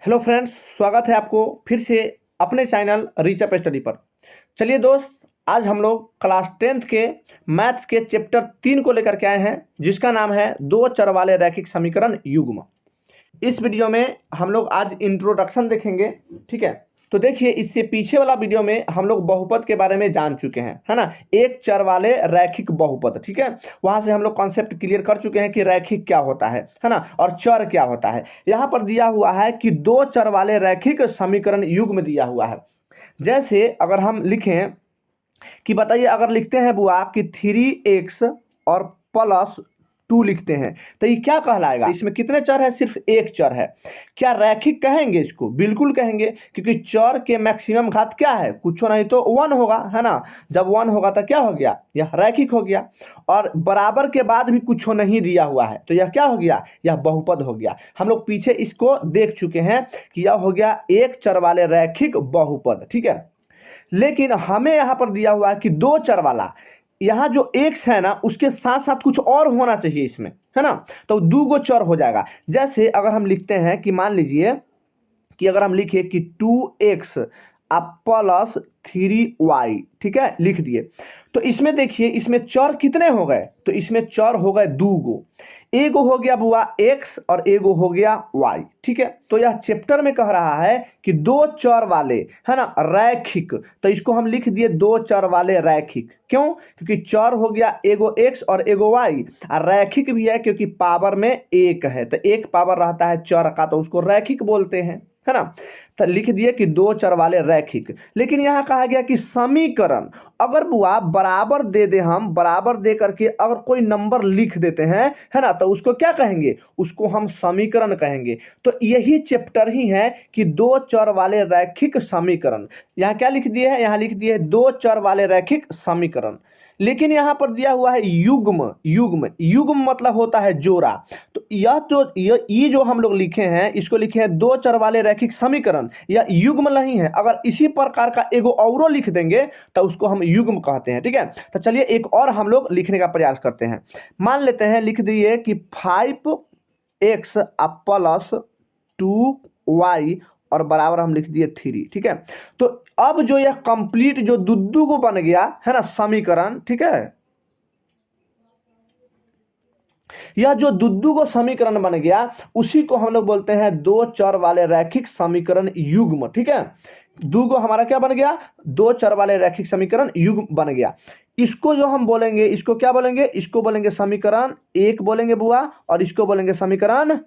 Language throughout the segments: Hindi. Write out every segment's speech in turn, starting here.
हेलो फ्रेंड्स, स्वागत है आपको फिर से अपने चैनल रीच अप स्टडी पर। चलिए दोस्त, आज हम लोग क्लास 10th के मैथ्स के चैप्टर 3 को लेकर के आए हैं, जिसका नाम है दो चर वाले रैखिक समीकरण युग्म। इस वीडियो में हम लोग आज इंट्रोडक्शन देखेंगे, ठीक है। तो देखिए, इससे पीछे वाला वीडियो में हम लोग बहुपद के बारे में जान चुके हैं, है ना। एक चर वाले रैखिक बहुपद, ठीक है। वहां से हम लोग कॉन्सेप्ट क्लियर कर चुके हैं कि रैखिक क्या होता है ना, और चर क्या होता है। यहां पर दिया हुआ है कि दो चर वाले रैखिक समीकरण युग्म दिया हुआ है। जैसे अगर हम लिखें कि बताइए, अगर लिखते हैं बुआ कि 3x और +2 लिखते हैं, तो ये क्या कहलाएगा? इसमें कितने चर है? सिर्फ एक चर है। क्या रैखिक कहेंगे इसको? बिल्कुल कहेंगे, क्योंकि चर के मैक्सिमम घात क्या है? कुछ नहीं तो 1 होगा, है ना। जब 1 होगा तो क्या हो गया? यह रैखिक हो गया। और बराबर के बाद भी कुछ नहीं दिया हुआ है, तो यह क्या हो गया? यह बहुपद हो गया। हम लोग पीछे इसको देख चुके हैं कि यह हो गया एक चर वाले रैखिक बहुपद, ठीक है। लेकिन हमें यहां पर दिया हुआ है कि दो चर वाला, यहां जो x है ना, उसके साथ साथ कुछ और होना चाहिए इसमें, है ना। तो दो गो चर हो जाएगा। जैसे अगर हम लिखते हैं कि मान लीजिए कि अगर हम लिखे कि 2x +3y, ठीक है, लिख दिए। तो इसमें देखिए, इसमें चर कितने हो गए? तो इसमें चर हो गए दो गो। एगो हो गया बुआ x और एगो हो गया y, ठीक है। तो यह चैप्टर में कह रहा है कि दो चर वाले, है ना, रैखिक। तो इसको हम लिख दिए दो चर वाले रैखिक। क्यों? क्योंकि चर हो गया एगो x और एगो y, और रैखिक भी है क्योंकि पावर में एक है। तो एक पावर रहता है चर का, तो उसको रैखिक बोलते हैं, है ना। तो लिख दिए कि दो चर वाले रैखिक। लेकिन यहां कहा गया कि समीकरण, अगर बुआ बराबर दे दे, हम बराबर दे करके अगर कोई नंबर लिख देते हैं, है ना, तो उसको क्या कहेंगे? उसको हम समीकरण कहेंगे। तो यही चैप्टर ही है कि दो चर वाले रैखिक समीकरण। यहां क्या लिख दिए है? यहां लिख दिए है दो चर वाले रैखिक समीकरण। लेकिन यहां पर दिया हुआ है युग्म। युग्म युग्म मतलब होता है जोड़ा। तो यह तो ये जो हम लोग लिखे हैं, इसको लिखे हैं दो चर वाले रैखिक समीकरण, यह युग्म नहीं है। अगर इसी प्रकार का एगो औरो लिख देंगे तो उसको हम युग्म कहते हैं, ठीक है। तो चलिए एक और हम लोग लिखने का प्रयास करते हैं। मान लेते हैं, लिख दिए कि 5x +2y और बराबर हम लिख दिए 3, ठीक है। तो अब जो यह कंप्लीट जो दुद्दू को बन गया, है ना, समीकरण, ठीक है। यह जो दुद्दू को समीकरण बन गया, उसी को हम लोग बोलते हैं दो चर वाले रैखिक समीकरण युग्म, ठीक है। दो को हमारा क्या बन गया? दो चर वाले रैखिक समीकरण युग्म बन गया। इसको जो हम बोलेंगे, इसको क्या बोलेंगे? इसको बोलेंगे समीकरण एक बोलेंगे बुआ, और इसको बोलेंगे समीकरण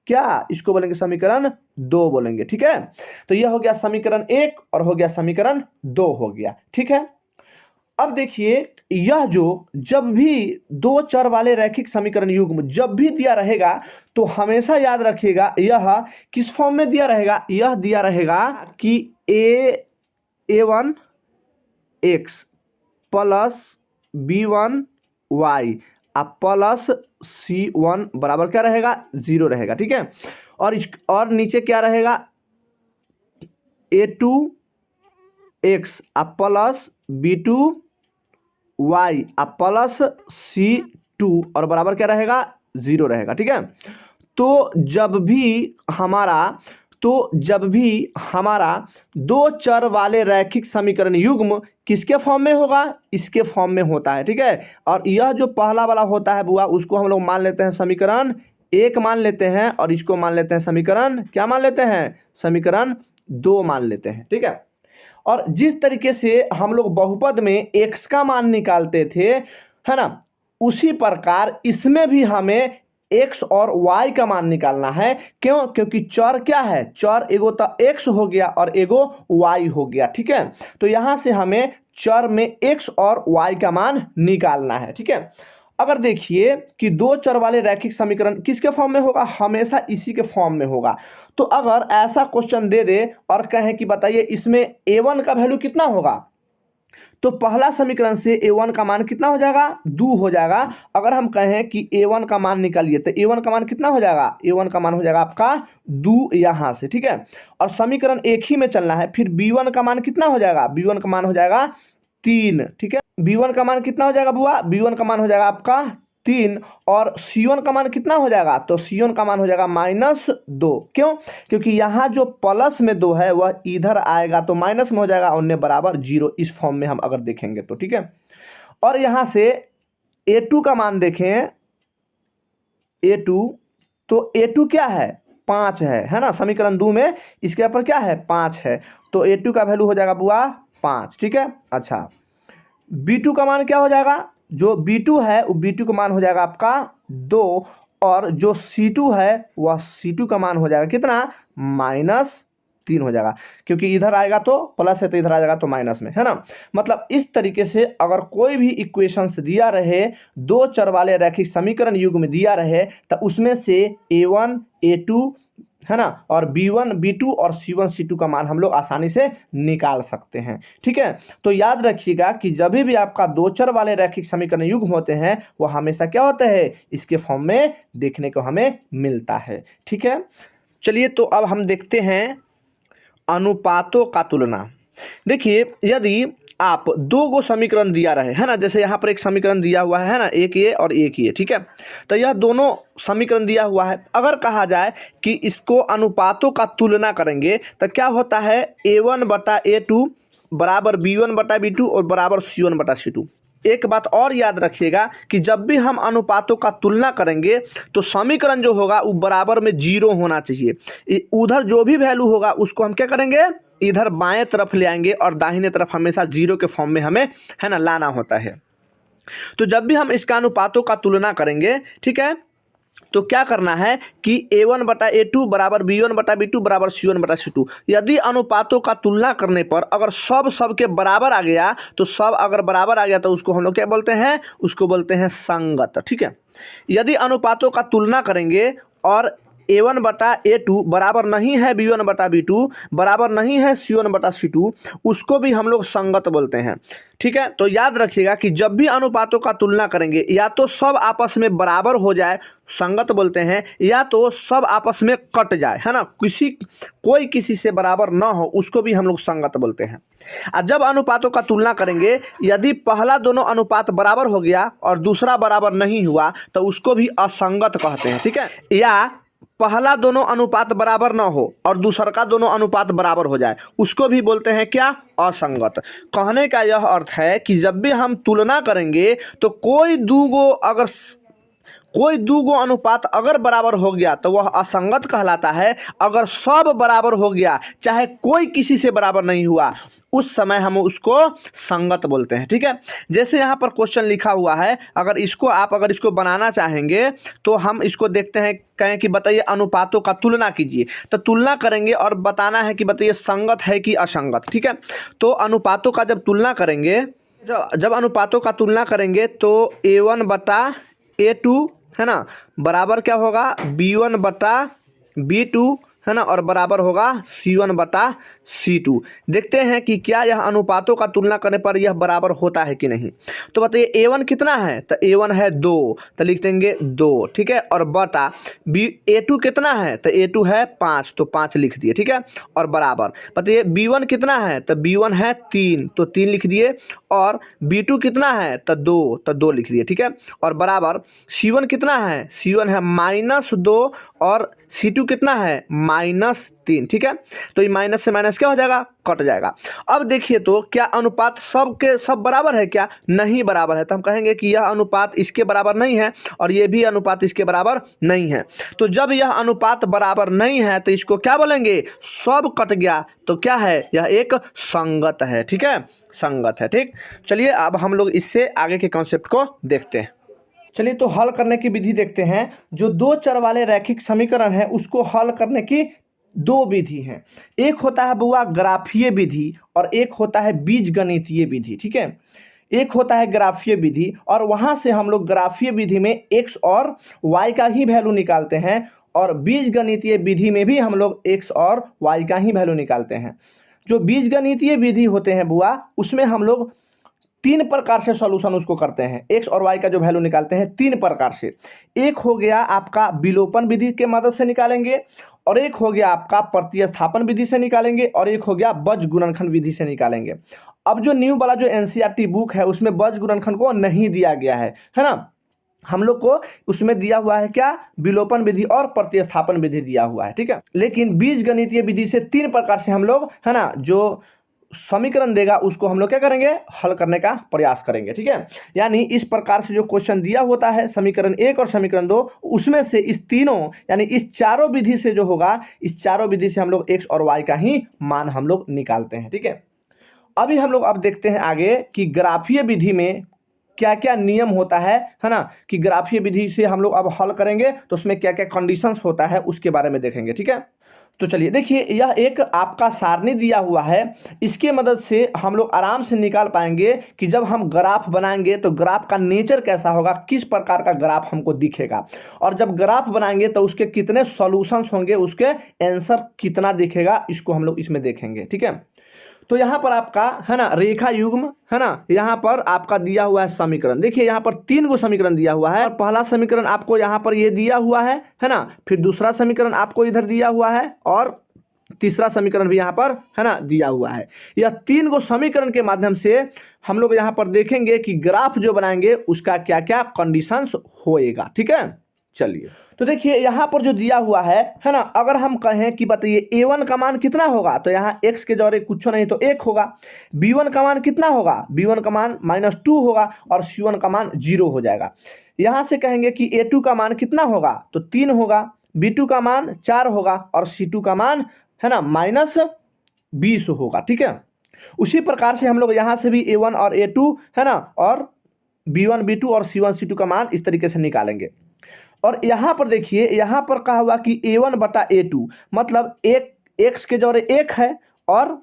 क्या? इसको बोलेंगे समीकरण दो बोलेंगे, ठीक है। तो यह हो गया समीकरण एक और हो गया समीकरण दो हो गया, ठीक है। अब देखिए, यह जो जब भी दो चर वाले रैखिक समीकरण युग्म जब भी दिया रहेगा, तो हमेशा याद रखिएगा यह किस फॉर्म में दिया रहेगा? यह दिया रहेगा कि a1 x +b1 y +c1 बराबर क्या रहेगा? 0 रहेगा, ठीक है। और नीचे क्या रहेगा? a2 x +b2 y +c2 और बराबर क्या रहेगा? 0 रहेगा, ठीक है। तो जब भी हमारा दो चर वाले रैखिक समीकरण युग्म किसके फॉर्म में होगा? इसके फॉर्म में होता है, ठीक है। और यह जो पहला वाला होता है बुआ, उसको हम लोग मान लेते हैं समीकरण एक मान लेते हैं, और इसको मान लेते हैं समीकरण क्या मान लेते हैं? समीकरण दो मान लेते हैं, ठीक है। और जिस तरीके से हम लोग बहुपद में x का मान निकालते थे, है ना, उसी प्रकार इसमें भी हमें x और y का मान निकालना है। क्यों? क्योंकि चर क्या है? चर एगो तो x हो गया और एगो y हो गया, ठीक है। तो यहां से हमें चर में x और y का मान निकालना है, ठीक है। अगर देखिए कि दो चर वाले रैखिक समीकरण किसके फॉर्म में होगा? हमेशा इसी के फॉर्म में होगा। तो अगर ऐसा क्वेश्चन दे दे और कहें कि बताइए इसमें a1 का वैल्यू कितना होगा, तो पहला समीकरण से a1 का मान कितना हो जाएगा? 2 हो जाएगा। अगर हम कहें कि a1 का मान निकालिए, तो a1 का मान कितना हो जाएगा? a1 का मान हो जाएगा आपका 2 यहां से, ठीक है। और समीकरण एक ही में चलना है। फिर b1 का मान कितना हो जाएगा? b1 का मान हो जाएगा 3, ठीक है। b1 का मान कितना हो जाएगा बुआ? b1 का मान हो जाएगा आपका 3 और C1 का मान कितना हो जाएगा, तो C1 का मान हो जाएगा -2। क्यों, क्योंकि यहाँ जो प्लस में 2 है वह इधर आएगा तो माइनस में हो जाएगा, और बराबर 0 इस फॉर्म में हम अगर देखेंगे तो, ठीक है। और यहाँ से A2 का मान देखें, A2, तो A2 क्या है, 5 है ना, समीकरण 2 में इसके ऊपर क्या है, 5 है, तो A2 का वैल्यू हो जाएगा बुआ 5, ठीक है। अच्छा, B2 का मान क्या हो जाएगा, जो B2 है वो B2 का मान हो जाएगा आपका 2, और जो C2 है वह C2 का मान हो जाएगा कितना, -3 हो जाएगा, क्योंकि इधर आएगा तो प्लस है तो इधर आ जाएगा तो माइनस में, है ना। मतलब इस तरीके से अगर कोई भी इक्वेशंस दिया रहे, दो चर वाले रैखिक समीकरण युग में दिया रहे, तो उसमें से A1 A2 है ना, और B1 B2 और C1 C2 का मान हम लोग आसानी से निकाल सकते हैं, ठीक है। तो याद रखिएगा कि जब भी आपका दो चर वाले रैखिक समीकरण युग्म होते हैं वो हमेशा क्या होता है, इसके फॉर्म में देखने को हमें मिलता है, ठीक है। चलिए तो अब हम देखते हैं अनुपातों का तुलना। देखिए, यदि आप दो गो समीकरण दिया रहे है ना, जैसे यहाँ पर एक समीकरण दिया हुआ है ना, एक ये और एक ये, ठीक है। तो यह दोनों समीकरण दिया हुआ है, अगर कहा जाए कि इसको अनुपातों का तुलना करेंगे तो क्या होता है, A1/A2 बराबर B1/B2 और बराबर C1/C2। एक बात और याद रखिएगा कि जब भी हम अनुपातों का तुलना करेंगे तो समीकरण जो होगा वो बराबर में 0 होना चाहिए। उधर जो भी वैल्यू होगा उसको हम क्या करेंगे, इधर बाएं तरफ ले आएंगे, और दाहिने तरफ हमेशा 0 के फॉर्म में हमें, है ना, लाना होता है। तो जब भी हम इसका अनुपातों का तुलना करेंगे, ठीक है, तो क्या करना है कि A1/A2 बराबर B1/B2 बराबर C1/C2। यदि अनुपातों का तुलना करने पर अगर सब के बराबर आ गया, तो सब अगर बराबर आ गया तो उसको हम लोग क्या बोलते हैं, उसको बोलते हैं संगत, ठीक है। यदि अनुपातों का तुलना करेंगे और A1/A2 बराबर नहीं है B1/B2 बराबर नहीं है C1/C2, उसको भी हम लोग संगत बोलते हैं, ठीक है। तो याद रखिएगा कि जब भी अनुपातों का तुलना करेंगे या तो सब आपस में बराबर हो जाए, संगत बोलते हैं, या तो सब आपस में कट जाए, है ना, कोई किसी से बराबर ना हो, उसको भी हम लोग संगत बोलते हैं। और जब अनुपातों का तुलना करेंगे, यदि पहला दोनों अनुपात बराबर हो गया और दूसरा बराबर नहीं हुआ तो उसको भी असंगत कहते हैं, ठीक है। या पहला दोनों अनुपात बराबर ना हो और दूसरा का दोनों अनुपात बराबर हो जाए, उसको भी बोलते हैं क्या, असंगत। कहने का यह अर्थ है कि जब भी हम तुलना करेंगे तो कोई दो गो अनुपात अगर बराबर हो गया तो वह असंगत कहलाता है। अगर सब बराबर हो गया, चाहे कोई किसी से बराबर नहीं हुआ, उस समय हम उसको संगत बोलते हैं, ठीक है। जैसे यहाँ पर क्वेश्चन लिखा हुआ है, अगर इसको बनाना चाहेंगे तो हम इसको देखते हैं, कहें कि बताइए अनुपातों का तुलना कीजिए, तो तुलना करेंगे और बताना है कि बताइए संगत है कि असंगत, ठीक है। तो अनुपातों का जब तुलना करेंगे, जब अनुपातों का तुलना करेंगे तो A1/A2 है ना, बराबर क्या होगा, B1/B2 है ना, और बराबर होगा C1/C2। देखते हैं कि क्या यह अनुपातों का तुलना करने पर यह बराबर होता है कि नहीं। तो बताइए A1 कितना है, तो A1 है 2, तो लिख देंगे 2, ठीक है, और बटा A2 कितना है, तो A2 है 5, तो 5 लिख दिए, ठीक है, और बराबर बताइए B1 कितना है, तो B1 है 3, तो 3 लिख दिए, और B2 कितना है, तो 2, तो 2 लिख दिए, ठीक है, और बराबर C1 कितना है, C1 है -2, और C2 कितना है, -3, ठीक है। तो ये माइनस से माइनस क्या हो जाएगा, कट जाएगा। अब देखिए तो क्या अनुपात सब के सब बराबर है क्या, नहीं बराबर है, तो हम कहेंगे कि यह अनुपात इसके बराबर नहीं है और ये भी अनुपात इसके बराबर नहीं है। तो जब यह अनुपात बराबर नहीं है तो इसको क्या बोलेंगे, सब कट गया, तो क्या है, यह एक संगत है, ठीक है, संगत है, ठीक। चलिए अब हम लोग इससे आगे के कॉन्सेप्ट को देखते हैं। चलिए तो हल करने की विधि देखते हैं। जो दो चर वाले रैखिक समीकरण है उसको हल करने की दो विधि हैं। एक होता है बुआ ग्राफीय विधि और एक होता है बीजगणितीय विधि, ठीक है। एक होता है ग्राफीय विधि और वहां से हम लोग ग्राफीय विधि में x और y का ही वैल्यू निकालते हैं, और बीजगणितीय विधि में भी हम लोग x और y का ही वैल्यू निकालते हैं। जो बीजगणितीय विधि होते हैं बुआ, उसमें हम लोग 3 प्रकार से सॉल्यूशन उसको करते हैं। x और y का जो वैल्यू निकालते हैं 3 प्रकार से। एक हो गया आपका विलोपन विधि के मदद से निकालेंगे, और एक हो गया आपका प्रतिस्थापन विधि से निकालेंगे, और एक हो गया बीज गुणनखंड विधि से निकालेंगे। अब जो न्यू वाला जो NCERT बुक है उसमें बीज गुणनखंड को नहीं दिया गया है ना, हम लोग को उसमें दिया हुआ है क्या, विलोपन विधि और प्रतिस्थापन विधि दिया हुआ है, ठीक है। लेकिन बीजगणितीय विधि से 3 प्रकार से हम लोग, है ना, जो समीकरण देगा उसको हम लोग क्या करेंगे, हल करने का प्रयास करेंगे, ठीक है। यानी इस प्रकार से जो क्वेश्चन दिया होता है समीकरण 1 और समीकरण 2, उसमें से इस तीनों यानी इस चारों विधि से जो होगा, इस चारों विधि से हम लोग x और y का ही मान हम लोग निकालते हैं, ठीक है। अभी हम लोग अब देखते हैं आगे कि ग्राफीय विधि में क्या क्या नियम होता है ना, कि ग्राफीय विधि से हम लोग अब हल करेंगे तो उसमें क्या क्या कंडीशंस होता है उसके बारे में देखेंगे, ठीक है। तो चलिए देखिए, यह एक आपका सारणी दिया हुआ है, इसके मदद से हम लोग आराम से निकाल पाएंगे कि जब हम ग्राफ बनाएंगे तो ग्राफ का नेचर कैसा होगा, किस प्रकार का ग्राफ हमको दिखेगा, और जब ग्राफ बनाएंगे तो उसके कितने सॉल्यूशंस होंगे, उसके आंसर कितना दिखेगा, इसको हम लोग इसमें देखेंगे, ठीक है। तो यहाँ पर आपका, है ना, रेखा युग्म, है ना, यहाँ पर आपका दिया हुआ है समीकरण। देखिए यहाँ पर 3 गो समीकरण दिया हुआ है, और पहला समीकरण आपको यहाँ पर ये दिया हुआ है ना, फिर दूसरा समीकरण आपको इधर दिया हुआ है, और तीसरा समीकरण भी यहाँ पर, है ना, दिया हुआ है। यह 3 गो समीकरण के माध्यम से हम लोग यहाँ पर देखेंगे कि ग्राफ जो बनाएंगे उसका क्या क्या कंडीशंस होएगा, ठीक है। चलिए तो देखिए यहाँ पर जो दिया हुआ है ना, अगर हम कहें कि बताइए a1 का मान कितना होगा, तो यहाँ x के जौरे कुछ नहीं तो 1 होगा। b1 का मान कितना होगा, b1 का मान -2 होगा, और c1 का मान 0 हो जाएगा। यहाँ से कहेंगे कि a2 का मान कितना होगा, तो 3 होगा, b2 का मान 4 होगा, और c2 का मान, है ना, -20 होगा, ठीक है। उसी प्रकार से हम लोग यहाँ से भी a1 और a2, है ना, और b1 b2 और c1 c2 का मान इस तरीके से निकालेंगे। और यहाँ पर देखिए, यहाँ पर कहा हुआ कि a1 बटा a2, मतलब एक x के जौरे 1 है और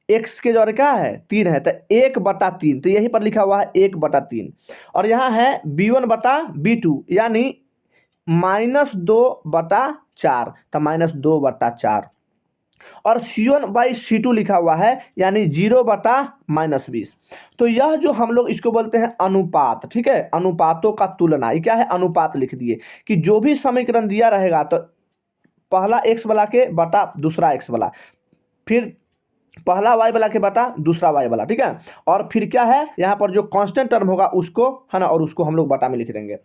x के जौरे क्या है, 3 है, तो 1/3, तो यहीं पर लिखा हुआ है 1/3। और यहाँ है b1 बटा b2 यानी -2/4, तो -2/4, और c1/c2 लिखा हुआ है यानी 0/-20। तो यह जो हम लोग इसको बोलते हैं अनुपात, ठीक है, अनुपातों का तुलना। ये क्या है, अनुपात लिख दिए कि जो भी समीकरण दिया रहेगा तो पहला x वाला के बटा दूसरा x वाला, फिर पहला y वाला के बटा दूसरा y वाला, ठीक है। और फिर क्या है, यहाँ पर जो कांस्टेंट टर्म होगा उसको, है ना, और उसको हम लोग बटा में लिख देंगे।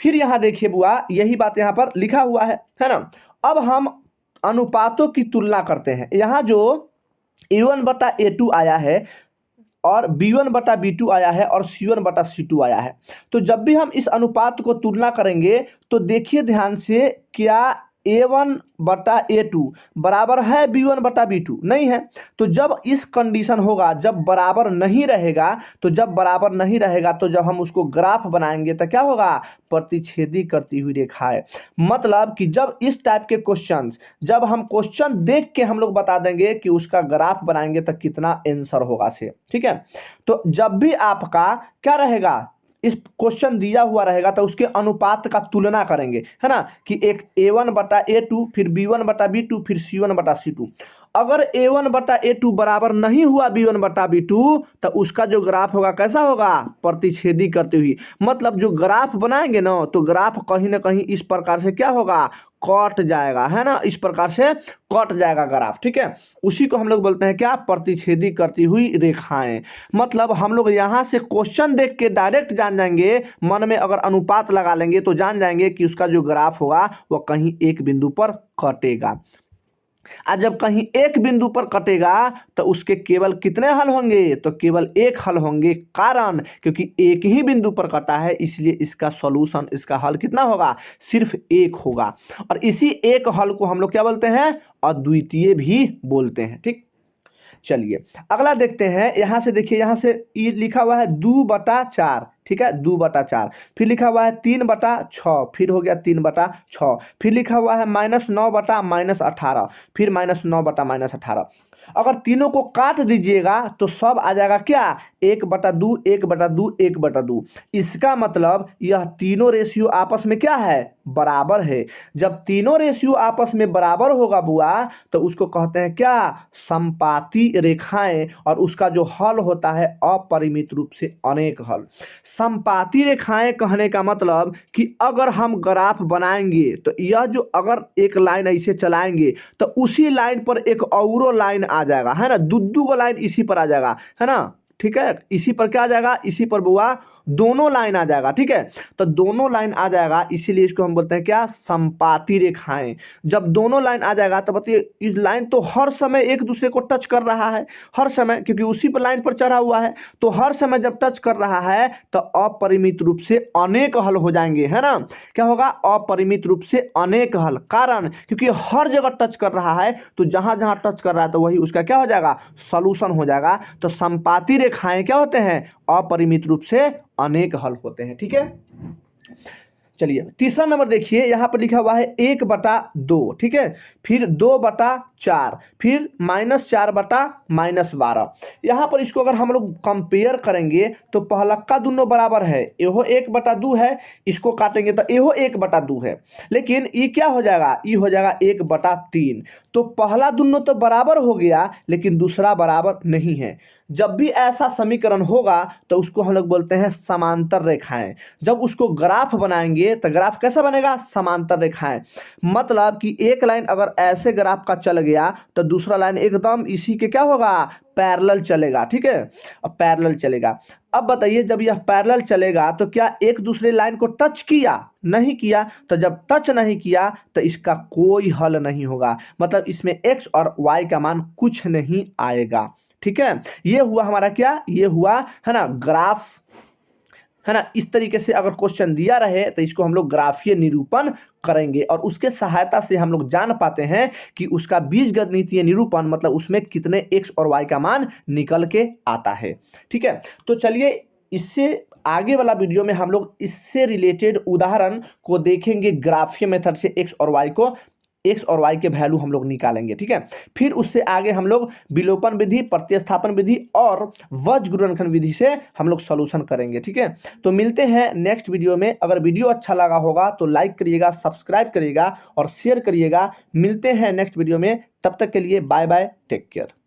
फिर यहाँ देखिए बुआ, यही बात यहाँ पर लिखा हुआ है ना। अब हम अनुपातों की तुलना करते हैं। यहाँ जो a1/a2 आया है और b1/b2 आया है और c1/c2 आया है, तो जब भी हम इस अनुपात को तुलना करेंगे तो देखिए ध्यान से, क्या a1/a2 बराबर है b1/b2, नहीं है। तो जब इस कंडीशन होगा, जब बराबर नहीं रहेगा, तो जब हम उसको ग्राफ बनाएंगे तो क्या होगा, प्रतिच्छेदी करती हुई रेखाएं। मतलब कि जब इस टाइप के क्वेश्चंस, जब हम क्वेश्चन देख के हम लोग बता देंगे कि उसका ग्राफ बनाएंगे तो कितना आंसर होगा से, ठीक है। तो जब भी आपका क्या रहेगा, इस क्वेश्चन दिया हुआ रहेगा तो उसके अनुपात का तुलना करेंगे, है ना, कि एक a1/a2, फिर b1/b2, फिर c1/c2। अगर a1/a2 बराबर नहीं हुआ b1/b2, तो उसका जो ग्राफ होगा कैसा होगा, प्रतिच्छेदी करते हुई। मतलब जो ग्राफ बनाएंगे ना, तो ग्राफ कहीं ना कहीं इस प्रकार से क्या होगा, कट जाएगा, है ना, इस प्रकार से कट जाएगा ग्राफ, ठीक है। उसी को हम लोग बोलते हैं क्या, प्रतिच्छेदी करती हुई रेखाएं। मतलब हम लोग यहाँ से क्वेश्चन देख के डायरेक्ट जान जाएंगे, मन में अगर अनुपात लगा लेंगे तो जान जाएंगे कि उसका जो ग्राफ होगा वो कहीं एक बिंदु पर कटेगा। और जब कहीं एक बिंदु पर कटेगा तो उसके केवल कितने हल होंगे, तो केवल एक हल होंगे। कारण क्योंकि एक ही बिंदु पर कटा है, इसलिए इसका सॉल्यूशन, इसका हल कितना होगा, सिर्फ एक होगा। और इसी एक हल को हम लोग क्या बोलते हैं, अद्वितीय भी बोलते हैं, ठीक। चलिए अगला देखते हैं। यहाँ से देखिए, यहाँ से ये लिखा हुआ है 2/4, ठीक है, 2/4। फिर लिखा हुआ है 3/6, फिर हो गया 3/6। फिर लिखा हुआ है -9/-18, फिर -9/-18। अगर तीनों को काट दीजिएगा तो सब आ जाएगा क्या, 1/2, 1/2, 1/2। इसका मतलब यह तीनों रेशियो आपस में क्या है, बराबर है। जब तीनों रेशियो आपस में बराबर होगा बुआ, तो उसको कहते हैं क्या, समपाती रेखाएं। और उसका जो हल होता है अपरिमित रूप से अनेक हल। समपाती रेखाएं कहने का मतलब कि अगर हम ग्राफ बनाएंगे तो यह जो अगर एक लाइन ऐसे चलाएंगे तो उसी लाइन पर एक और लाइन आ जाएगा, है ना, दो गो लाइन इसी पर आ जाएगा, है ना, ठीक है। इसी पर क्या आ जाएगा, इसी पर बुआ दोनों लाइन आ जाएगा। ठीक है, तो दोनों लाइन आ जाएगा, इसीलिए इसको हम बोलते हैं क्या, संपाती रेखाएं। जब दोनों लाइन आ जाएगा तो बताइए इस लाइन तो हर समय एक दूसरे को टच कर रहा है, हर समय, क्योंकि उसी पर लाइन पर चढ़ा हुआ है, तो हर समय जब टच कर रहा है तो अपरिमित रूप से अनेक हल हो जाएंगे, है ना। क्या होगा, अपरिमित रूप से अनेक हल, कारण क्योंकि हर जगह टच कर रहा है, तो जहां जहां टच कर रहा है तो वही उसका क्या हो जाएगा, सॉल्यूशन हो जाएगा। तो संपाती रेखाएं क्या होते हैं, अपरिमित रूप से अनेक हल होते हैं। ठीक है, चलिए तीसरा नंबर देखिए, यहां पर लिखा हुआ है 1/2, ठीक है, फिर 2/4, फिर -4/-12। यहां पर इसको अगर हम लोग कंपेयर करेंगे तो पहलक्का दोनों बराबर है, एहो 1/2 है, इसको काटेंगे तो एहो 1/2 है, लेकिन ये क्या हो जाएगा, ये हो जाएगा 1/3। तो पहला दोनों तो बराबर हो गया लेकिन दूसरा बराबर नहीं है। जब भी ऐसा समीकरण होगा तो उसको हम लोग बोलते हैं समांतर रेखाएं। जब उसको ग्राफ बनाएंगे तो ग्राफ कैसा बनेगा, समांतर रेखाएं। मतलब कि एक लाइन अगर ऐसे ग्राफ का चल गया तो दूसरा लाइन एकदम इसी के क्या होगा, पैरेलल चलेगा। ठीक है, अब पैरेलल चलेगा। अब बताइए जब यह पैरेलल चलेगा तो क्या एक दूसरे लाइन को टच किया, नहीं किया, तो जब टच नहीं किया तो इसका कोई हल नहीं होगा, मतलब इसमें x और y का मान कुछ नहीं आएगा। ठीक है, ये हुआ हमारा क्या, ये हुआ है ना ग्राफ, है ना। इस तरीके से अगर क्वेश्चन दिया रहे तो इसको हम लोग ग्राफीय निरूपण करेंगे और उसके सहायता से हम लोग जान पाते हैं कि उसका बीजगणितीय निरूपण, मतलब उसमें कितने x और y का मान निकल के आता है। ठीक है, तो चलिए इससे आगे वाला वीडियो में हम लोग इससे रिलेटेड उदाहरण को देखेंगे, ग्राफीय मेथड से x और y के वैल्यू हम लोग निकालेंगे। ठीक है, फिर उससे आगे हम लोग विलोपन विधि, प्रतिस्थापन विधि और वज्र गुणनखंड विधि से हम लोग सॉल्यूशन करेंगे। ठीक है, तो मिलते हैं नेक्स्ट वीडियो में। अगर वीडियो अच्छा लगा होगा तो लाइक करिएगा, सब्सक्राइब करिएगा और शेयर करिएगा। मिलते हैं नेक्स्ट वीडियो में, तब तक के लिए बाय बाय, टेक केयर।